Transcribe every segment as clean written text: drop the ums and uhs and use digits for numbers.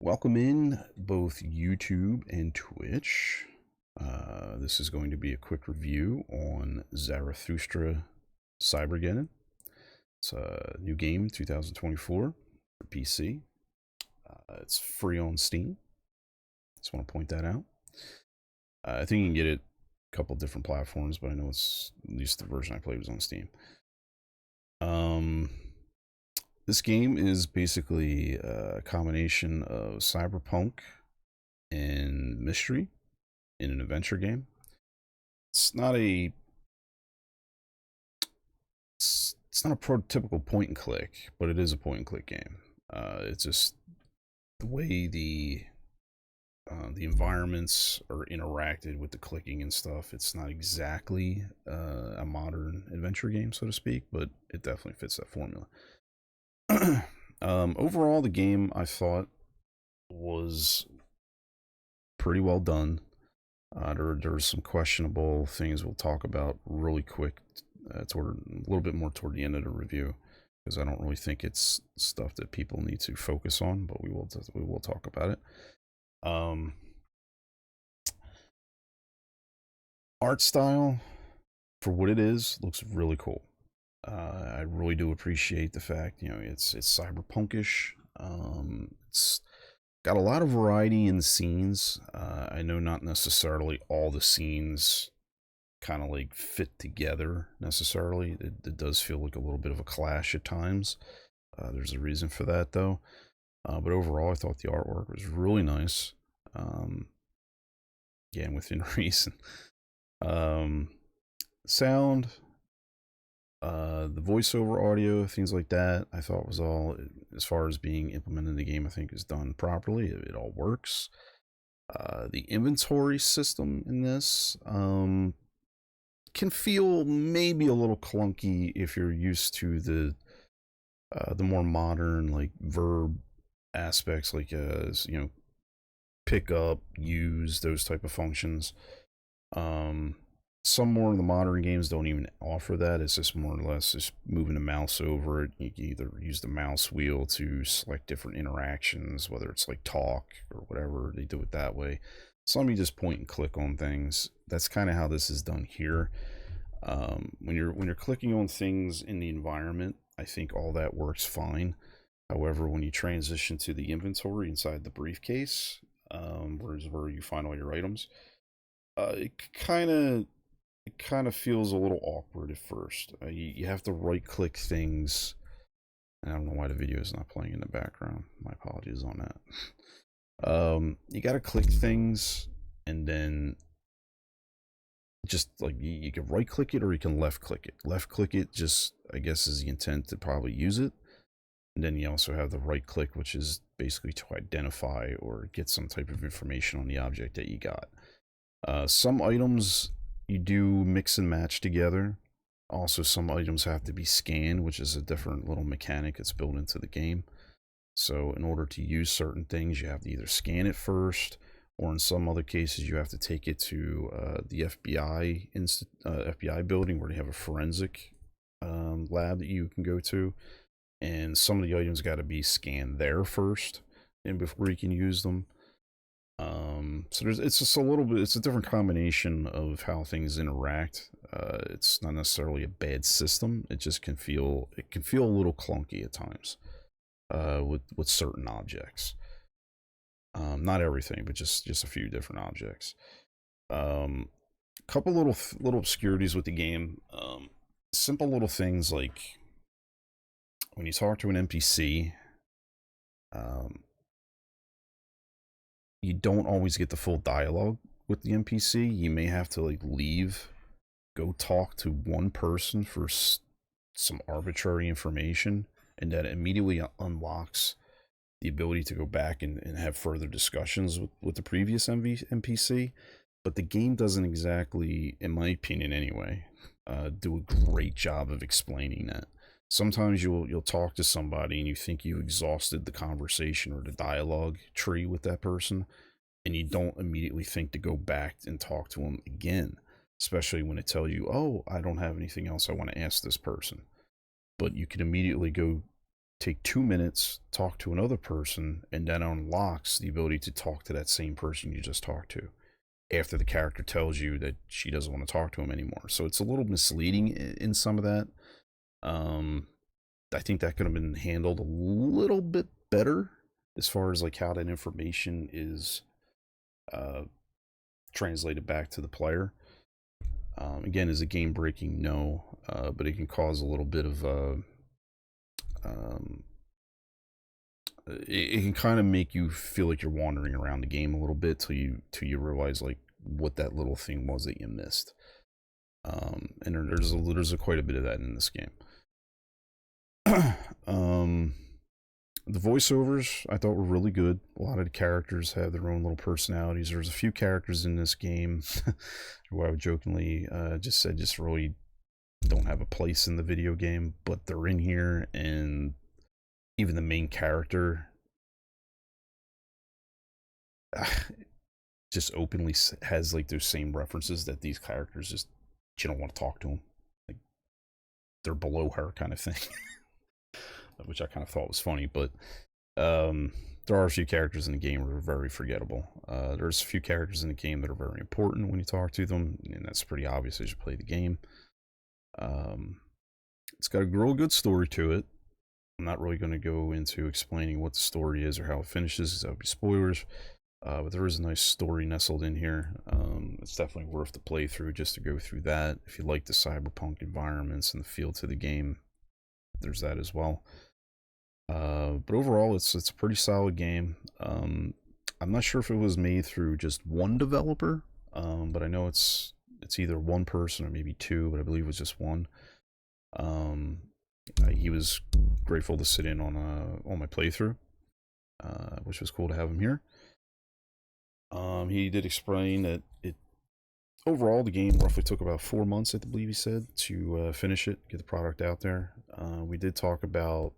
Welcome in both YouTube and Twitch. This is going to be a quick review on Zarathustra Cybergeddon. It's a new game, 2024 for PC. It's free on Steam. Just want to point that out. I think you can get it a couple different platforms, but I know it's at least the version I played was on Steam. This game is basically a combination of cyberpunk and mystery in an adventure game. It's not a it's not a prototypical point and click, but it is a point and click game. It's just the way the environments are interacted with the clicking and stuff. It's not exactly a modern adventure game, so to speak, but it definitely fits that formula. Overall, the game I thought was pretty well done. There's some questionable things we'll talk about really quick, toward a little bit more toward the end of the review, because I don't really think it's stuff that people need to focus on, but we will talk about it. Art style, for what it is, looks really cool. I really do appreciate the fact, it's cyberpunkish. It's got a lot of variety in the scenes. I know not necessarily all the scenes kind of like fit together necessarily. It does feel like a little bit of a clash at times. There's a reason for that though. But overall, I thought the artwork was really nice. Again, within reason. Sound, the voiceover audio, things like that, I thought was all, as far as being implemented in the game, I think is done properly. It all works. The inventory system in this can feel maybe a little clunky if you're used to the more modern like verb aspects, like pick up, use, those type of functions. Some more of the modern games don't even offer that. It's just more or less just moving the mouse over it. You can either use the mouse wheel to select different interactions, whether it's like talk or whatever. They do it that way. Some you just point and click on things. That's kind of how this is done here. When you're clicking on things in the environment, I think all that works fine. However, when you transition to the inventory inside the briefcase, where you find all your items, it kind of feels a little awkward at first. You have to right click things. I don't know why the video is not playing in the background. My apologies on that. You got to click things, and then just like you can right click it or you can left click it. Left click it, just I guess is the intent to probably use it. And then you also have the right click, which is basically to identify or get some type of information on the object that you got. Some items you do mix and match together. Also, some items have to be scanned, which is a different little mechanic that's built into the game. So in order to use certain things, you have to either scan it first, or in some other cases, you have to take it to the FBI building, where they have a forensic lab that you can go to. And some of the items got to be scanned there first, and before you can use them. So it's just a little bit, it's a different combination of how things interact. It's not necessarily a bad system. It just can feel a little clunky at times, with certain objects. Not everything, but just a few different objects. Couple little obscurities with the game. Simple little things like when you talk to an NPC, you don't always get the full dialogue with the NPC. You may have to like leave, go talk to one person for some arbitrary information, and that immediately unlocks the ability to go back and have further discussions with the previous NPC. But the game doesn't exactly, in my opinion anyway, do a great job of explaining that. Sometimes you'll talk to somebody and you think you exhausted the conversation or the dialogue tree with that person, and you don't immediately think to go back and talk to them again, especially when it tells you, oh, I don't have anything else I want to ask this person. But you can immediately go take 2 minutes, talk to another person, and then unlocks the ability to talk to that same person you just talked to after the character tells you that she doesn't want to talk to him anymore. So it's a little misleading in some of that. I think that could have been handled a little bit better as far as like how that information is uh, translated back to the player. Again, is a game breaking? No, but it can cause a little bit of um, it can kind of make you feel like you're wandering around the game a little bit till you realize like what that little thing was that you missed. And there's quite a bit of that in this game. um, the voiceovers I thought were really good. A lot of the characters have their own little personalities. There's a few characters in this game who I would jokingly just said just really don't have a place in the video game, but they're in here, and even the main character just openly has like those same references that these characters just you don't want to talk to them, like they're below her kind of thing. Which I kind of thought was funny, but there are a few characters in the game that are very forgettable. There's a few characters in the game that are very important when you talk to them, and that's pretty obvious as you play the game. It's got a real good story to it. I'm not really going to go into explaining what the story is or how it finishes, because that would be spoilers. But there is a nice story nestled in here. It's definitely worth the playthrough just to go through that. If you like the cyberpunk environments and the feel to the game, there's that as well. But overall, it's a pretty solid game. I'm not sure if it was made through just one developer, but I know it's either one person or maybe two, but I believe it was just one. He was grateful to sit in on my playthrough, which was cool to have him here. He did explain that it overall the game roughly took about 4 months, I believe he said, to finish it, get the product out there. We did talk about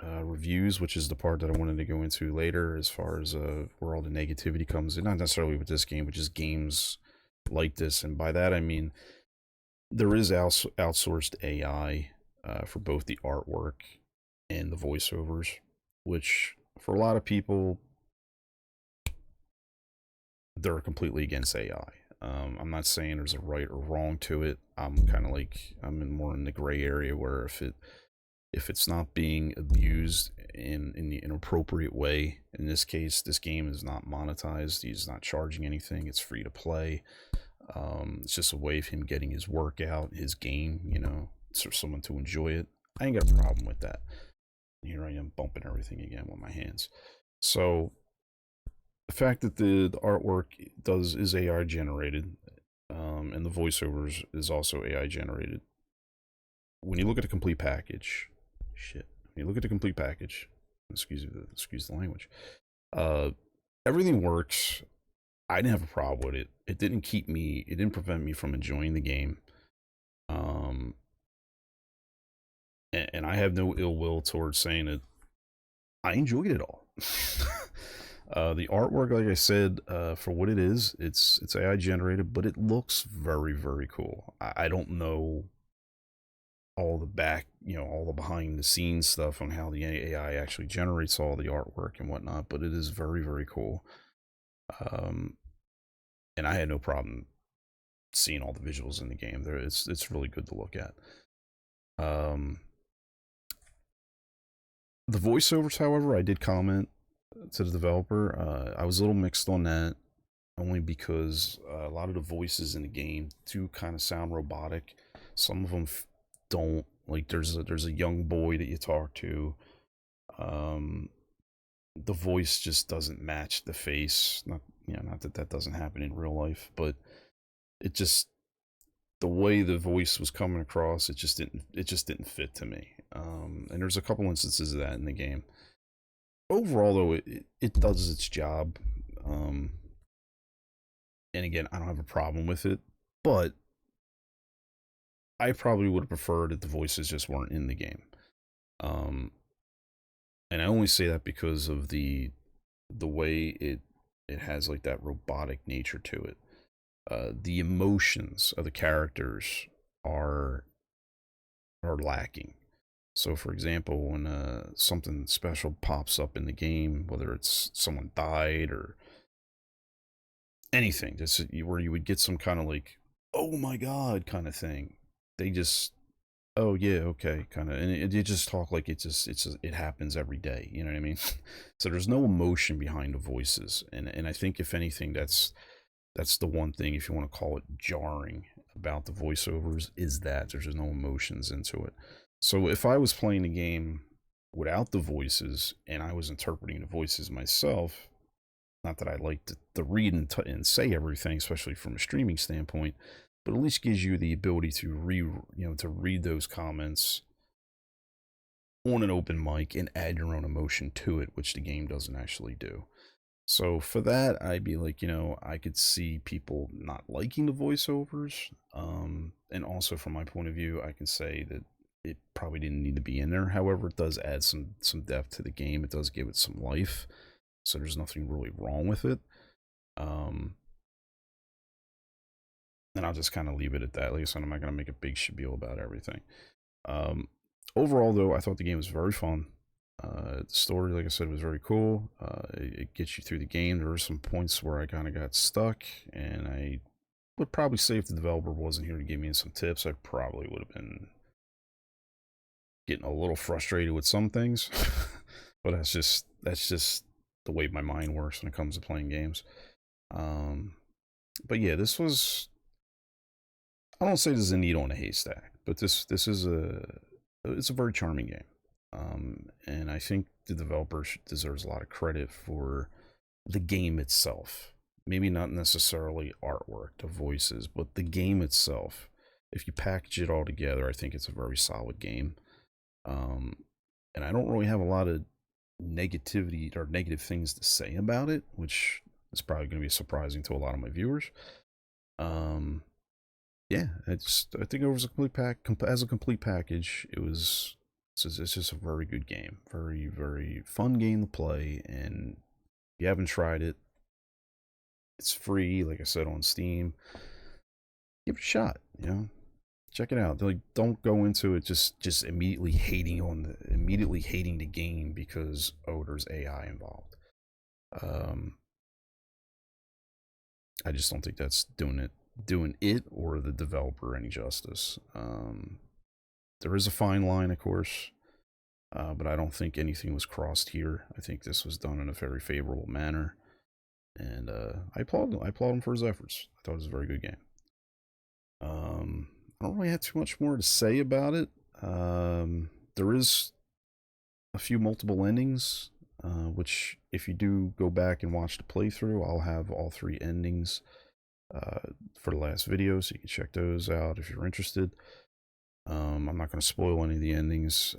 reviews, which is the part that I wanted to go into later, as far as where all the negativity comes in. Not necessarily with this game, but just games like this. And by that I mean there is outsourced AI for both the artwork and the voiceovers, which for a lot of people they're completely against AI. I'm not saying there's a right or wrong to it. I'm kind of like more in the gray area where if it's not being abused in the inappropriate way. In this case, this game is not monetized. He's not charging anything. It's free to play. It's just a way of him getting his work out, his game, for someone to enjoy it. I ain't got a problem with that. Here I am bumping everything again with my hands. So the fact that the artwork is AI generated, and the voiceovers is also AI generated. When you look at the complete package, when you look at the complete package, excuse the language, uh, everything works. I didn't have a problem with it. It didn't prevent me from enjoying the game. And I have no ill will towards saying that I enjoyed it all. The artwork, like I said, for what it is, it's AI generated, but it looks very, very cool. I don't know all the all the behind the scenes stuff on how the AI actually generates all the artwork and whatnot, but it is very, very cool. And I had no problem seeing all the visuals in the game. It's really good to look at. The voiceovers, however, I did comment to the developer. I was a little mixed on that, only because a lot of the voices in the game do kind of sound robotic. Some of them don't. Like there's a young boy that you talk to. The voice just doesn't match the face. Not that doesn't happen in real life, but it just the way the voice was coming across, it just didn't fit to me. And there's a couple instances of that in the game. Overall, though, it does its job. And again, I don't have a problem with it, but I probably would have preferred if the voices just weren't in the game. And I only say that because of the way it has like that robotic nature to it. The emotions of the characters are lacking. So, for example, when something special pops up in the game, whether it's someone died or anything, just where you would get some kind of like, oh my god, kind of thing, they just, oh yeah, okay, kind of, and it just talk like it happens every day. You know what I mean? So there's no emotion behind the voices, and I think if anything, that's the one thing, if you want to call it jarring about the voiceovers, is that there's just no emotions into it. So if I was playing a game without the voices and I was interpreting the voices myself, not that I like to read and say everything, especially from a streaming standpoint, but at least gives you the ability to to read those comments on an open mic and add your own emotion to it, which the game doesn't actually do. So for that, I'd be like, I could see people not liking the voiceovers. And also from my point of view, I can say that it probably didn't need to be in there. However, it does add some depth to the game. It does give it some life. So there's nothing really wrong with it. Um, and I'll just kind of leave it at that. Like I said, I'm not going to make a big spiel about everything. Um, Overall, though, I thought the game was very fun. The story, like I said, was very cool. It gets you through the game. There were some points where I kind of got stuck, and I would probably say if the developer wasn't here to give me some tips, I probably would have been getting a little frustrated with some things. But that's just the way my mind works when it comes to playing games. Um, but yeah, this was, I don't say this is a needle in a haystack, but this is it's a very charming game. And I think the developer deserves a lot of credit for the game itself. Maybe not necessarily artwork, the voices, but the game itself. If you package it all together, I think it's a very solid game. Um, and I don't really have a lot of negativity or negative things to say about it, which is probably going to be surprising to a lot of my viewers. Um, yeah, I think it was a as a complete package. It's just a very good game, very fun game to play. And if you haven't tried it, it's free, like I said, on Steam. Give it a shot. Check it out. Like, don't go into it just immediately hating the game because, oh, there's AI involved. Um, I just don't think that's doing it or the developer any justice. There is a fine line, of course, but I don't think anything was crossed here. I think this was done in a very favorable manner, and I applaud him. I applaud him for his efforts. I thought it was a very good game. I don't really have too much more to say about it. There is a few multiple endings, which if you do go back and watch the playthrough, I'll have all three endings for the last video, so you can check those out if you're interested. I'm not going to spoil any of the endings.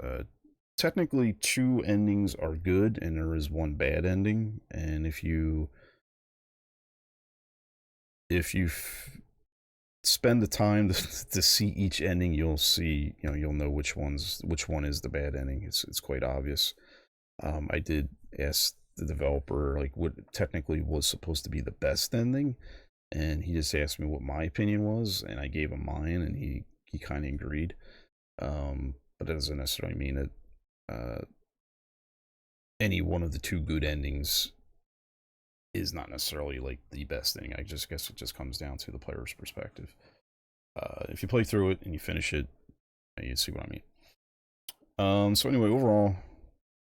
Technically, two endings are good, and there is one bad ending. And if you spend the time to see each ending, you'll see, you'll know which one is the bad ending. It's quite obvious. I did ask the developer like what technically was supposed to be the best ending, and he just asked me what my opinion was, and I gave him mine, and he kind of agreed. But that doesn't necessarily mean that any one of the two good endings is not necessarily like the best thing. I just guess it just comes down to the player's perspective. If you play through it and you finish it, you see what I mean. So anyway, overall,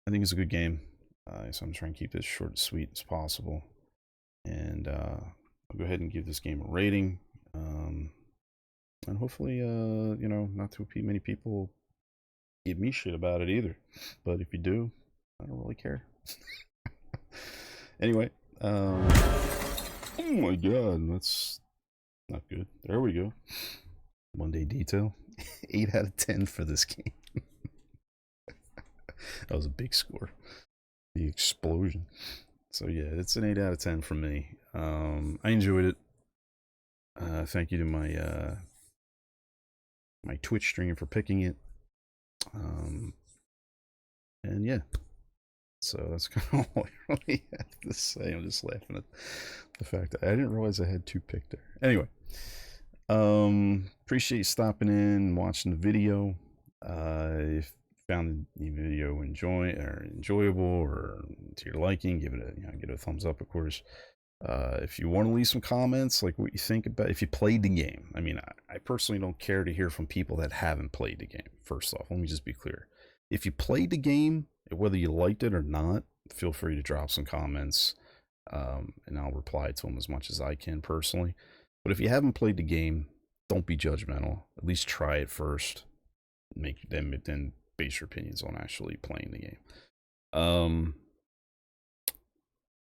I think it's a good game. So I'm trying to keep this short and sweet as possible. And I'll go ahead and give this game a rating. And hopefully, not too many people give me shit about it either. But if you do, I don't really care. Anyway, oh my god, that's not good. There we go. Monday detail. 8 out of 10 for this game. That was a big score. The explosion. So yeah, it's an 8 out of 10 from me. I enjoyed it. Thank you to my Twitch stream for picking it. And yeah, so that's kind of all I really have to say. I'm just laughing at the fact that I didn't realize I had two picked there. Anyway, appreciate you stopping in and watching the video. If found the video enjoyable or to your liking, give it a thumbs up, of course. If you want to leave some comments, like what you think about if you played the game. I mean, I personally don't care to hear from people that haven't played the game. First off, let me just be clear. If you played the game, whether you liked it or not, feel free to drop some comments, and I'll reply to them as much as I can personally. But if you haven't played the game, don't be judgmental. At least try it first. Make them then base your opinions on actually playing the game.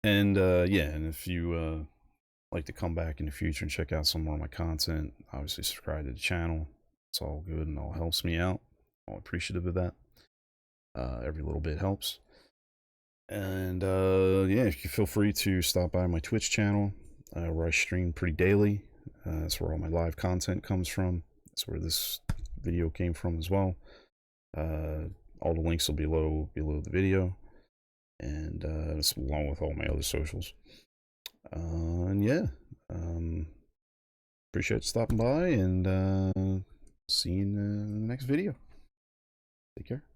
Yeah, and if you like to come back in the future and check out some more of my content, obviously subscribe to the channel. It's all good and all helps me out. I'm appreciative of that. Every little bit helps. And yeah, if you feel free to stop by my Twitch channel, where I stream pretty daily. That's where all my live content comes from. That's where this video came from as well. All the links will be below the video, and it's along with all my other socials. And yeah, appreciate stopping by, and see you in the next video. Take care.